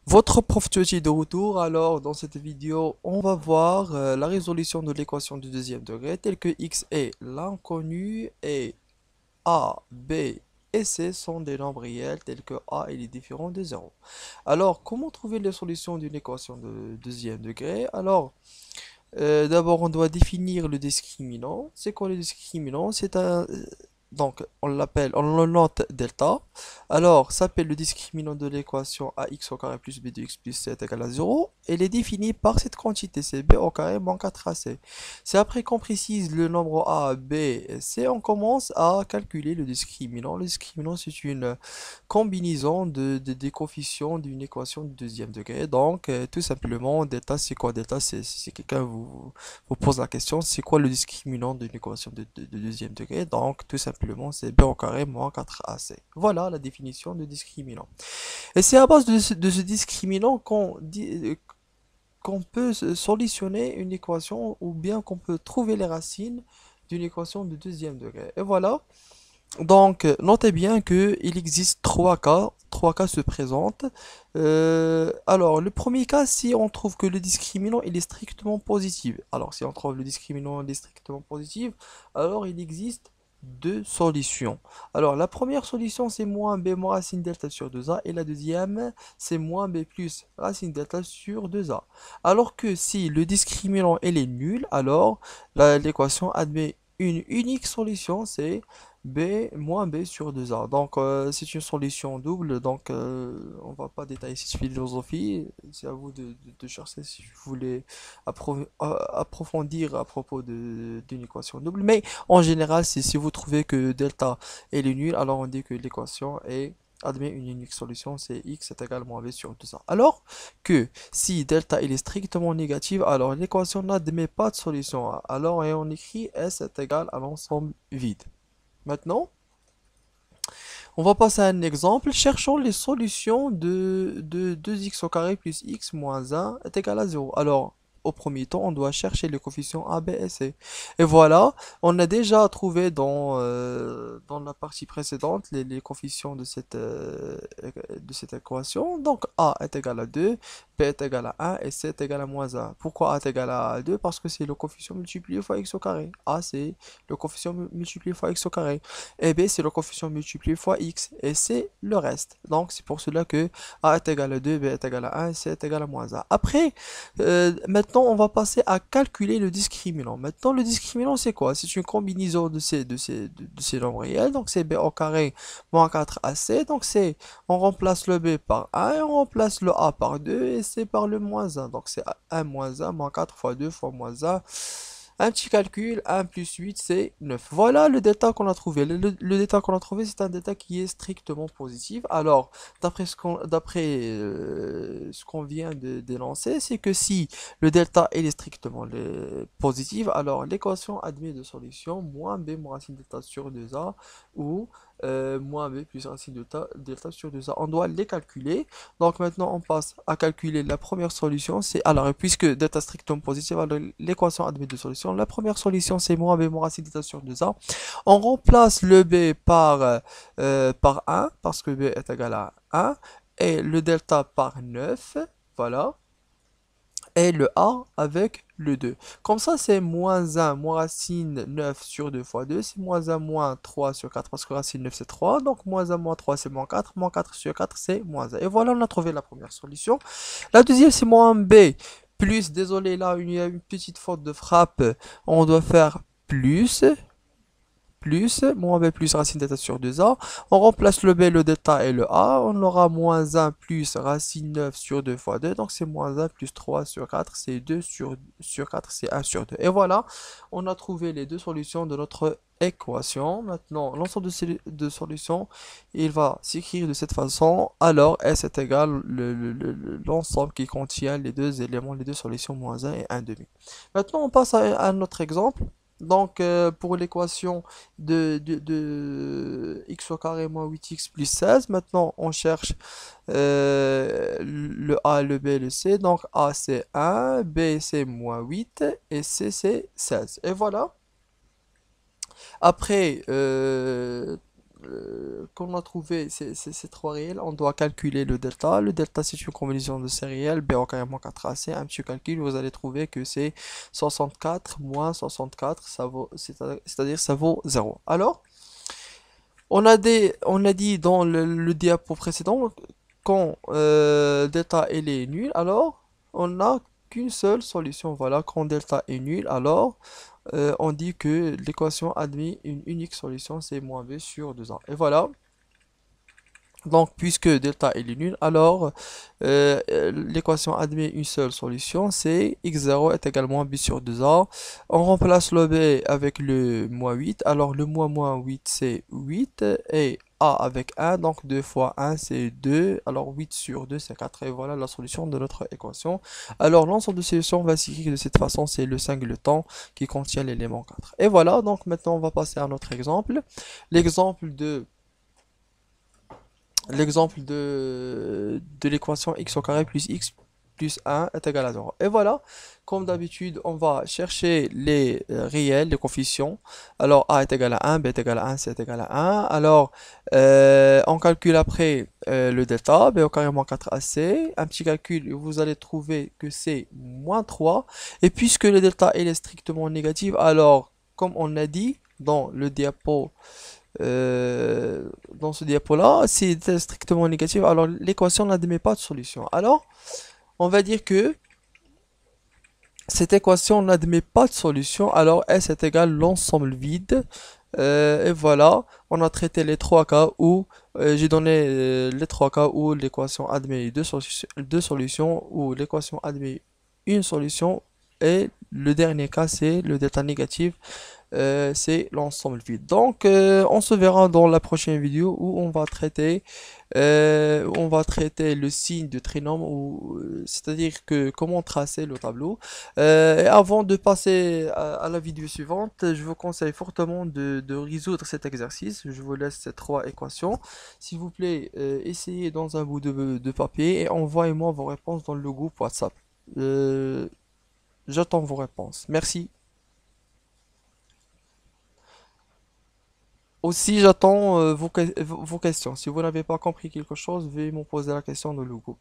Votre prof Tioji de retour. Alors, dans cette vidéo, on va voir la résolution de l'équation du deuxième degré, telle que x est l'inconnu et a, b et c sont des nombres réels, tels que a il est différent de zéro. Alors, comment trouver les solutions d'une équation de deuxième degré? Alors, d'abord, on doit définir le discriminant. C'est quoi le discriminant? C'est un donc, on le note delta. Alors, s'appelle le discriminant de l'équation ax au carré plus b de x plus c est égal à 0. Elle est définie par cette quantité, c'est b au carré moins 4ac. C'est après qu'on précise le nombre a, b et c, on commence à calculer le discriminant. Le discriminant, c'est une combinaison des coefficients d'une équation de deuxième degré. Donc, tout simplement, delta, c'est quoi? Delta, c'est si quelqu'un vous pose la question, c'est quoi le discriminant d'une équation de deuxième degré? Donc, tout simplement, c'est b au carré moins 4ac. Voilà la définition de discriminant. Et c'est à base de ce discriminant qu'on peut solutionner une équation ou bien qu'on peut trouver les racines d'une équation de deuxième degré. Et voilà. Donc, notez bien que il existe trois cas. Trois cas se présentent. Alors, le premier cas, si on trouve que le discriminant il est strictement positif. Alors, si on trouve le discriminant il est strictement positif, alors il existe deux solutions. Alors, la première solution, c'est moins b moins racine delta sur 2a. Et la deuxième, c'est moins b plus racine delta sur 2a. Alors que si le discriminant il est nul, alors l'équation admet une unique solution, c'est b moins b sur 2a. Donc c'est une solution double, donc on va pas détailler cette philosophie, c'est à vous de chercher si vous voulez approfondir à propos d'une équation double. Mais en général, si vous trouvez que delta est nul, alors on dit que l'équation est admet une unique solution, c'est x est égal à moins b sur 2a. Alors que si delta il est strictement négatif, alors l'équation n'admet pas de solution A. Alors et on écrit s est égal à l'ensemble vide. Maintenant, on va passer à un exemple. Cherchons les solutions de 2x au carré plus x moins 1 est égal à 0. Alors, au premier temps, on doit chercher les coefficients a, b et c. Et voilà, on a déjà trouvé dans la partie précédente les coefficients de cette équation. Donc, a est égal à 2, b est égal à 1 et c est égal à moins 1. Pourquoi a est égal à 2? Parce que c'est le coefficient multiplié fois x au carré. A, c'est le coefficient multiplié fois x au carré. Et b, c'est le coefficient multiplié fois x. Et c, le reste. Donc, c'est pour cela que a est égal à 2, b est égal à 1, c est égal à moins 1. Après, maintenant, on va passer à calculer le discriminant. Maintenant, le discriminant, c'est quoi? C'est une combinaison de ces nombres réels. Donc, c'est b au carré moins 4ac. Donc, on remplace le b par 1, et on remplace le a par 2, et c par le moins 1. Donc, c'est 1 moins 1, moins 4 fois 2 fois moins 1. Un petit calcul, 1 plus 8, c'est 9. Voilà le delta qu'on a trouvé. Le delta qu'on a trouvé, c'est un delta qui est strictement positif. Alors, ce qu'on vient de dénoncer, c'est que si le delta est strictement positif, alors l'équation admet de solution moins b moins racine delta sur 2a ou moins b plus racine delta sur 2a. On doit les calculer. Donc maintenant, on passe à calculer la première solution. C'est alors, puisque delta strictement positif, alors l'équation admet deux solutions. La première solution, c'est moins b moins racine delta sur 2a. On remplace le b par 1, parce que b est égal à 1, et le delta par 9. Voilà, et le A avec le 2. Comme ça, c'est moins 1, moins racine 9 sur 2 fois 2, c'est moins 1, moins 3 sur 4, parce que racine 9 c'est 3, donc moins 1, moins 3 c'est moins 4 sur 4 c'est moins 1. Et voilà, on a trouvé la première solution. La deuxième, c'est moins B, plus, désolé, là, il y a une petite faute de frappe, on doit faire moins b plus racine delta sur 2a. On remplace le b, le delta et le a. On aura moins 1 plus racine 9 sur 2 fois 2. Donc c'est moins 1 plus 3 sur 4. C'est 2 sur 4. C'est 1 sur 2. Et voilà, on a trouvé les deux solutions de notre équation. Maintenant, l'ensemble de ces deux solutions, il va s'écrire de cette façon. Alors, S est égal l'ensemble qui contient les deux éléments, les deux solutions, moins 1 et 1 demi. Maintenant, on passe à un autre exemple. Donc, pour l'équation de x au carré moins 8x plus 16, maintenant on cherche le a, le b, le c. Donc, a c'est 1, b c'est moins 8 et c c'est 16. Et voilà. Après, qu'on a trouvé ces trois réels, on doit calculer le delta. Le delta, c'est une combinaison de ces réels, B au carré moins 4AC. Un petit calcul, vous allez trouver que c'est 64 moins 64, ça vaut, c'est-à-dire ça vaut 0. Alors, on a dit dans le diapo précédent, quand delta elle est nul, alors on n'a qu'une seule solution. Voilà, quand delta est nul, alors on dit que l'équation admet une unique solution, c'est moins b sur 2a. Et voilà, donc puisque delta est nul, alors l'équation admet une seule solution, c'est x0 est égal à moins b sur 2a. On remplace le b avec le moins 8, alors le moins 8 c'est 8, et a avec 1, donc 2 fois 1 c'est 2, alors 8 sur 2 c'est 4, et voilà la solution de notre équation. Alors l'ensemble de solutions va s'écrire de cette façon, c'est le singleton qui contient l'élément 4. Et voilà, donc maintenant on va passer à notre exemple. L'exemple de l'équation x au carré plus x plus 1 est égal à 0. Et voilà, comme d'habitude, on va chercher les réels, les coefficients. Alors a est égal à 1, b est égal à 1, c est égal à 1. Alors, on calcule après le delta, b au carré moins 4ac. Un petit calcul, vous allez trouver que c'est moins 3. Et puisque le delta il est strictement négatif, alors, comme on a dit dans le diapo, dans ce diapo-là, si c'est strictement négatif, alors l'équation n'admet pas de solution. Alors, on va dire que cette équation n'admet pas de solution, alors S est égal à l'ensemble vide. Et voilà, on a traité les trois cas où j'ai donné les trois cas où l'équation admet deux solutions, où l'équation admet une solution, et le dernier cas c'est le delta négatif, c'est l'ensemble vide. Donc, on se verra dans la prochaine vidéo où on va traiter le signe de trinôme, ou c'est-à-dire que comment tracer le tableau. Et avant de passer à la vidéo suivante, je vous conseille fortement de résoudre cet exercice. Je vous laisse ces trois équations. S'il vous plaît, essayez dans un bout de papier et envoyez-moi vos réponses dans le groupe WhatsApp. Euh, J'attends vos réponses. Merci. Aussi, j'attends vos questions. Si vous n'avez pas compris quelque chose, veuillez me poser la question dans le groupe.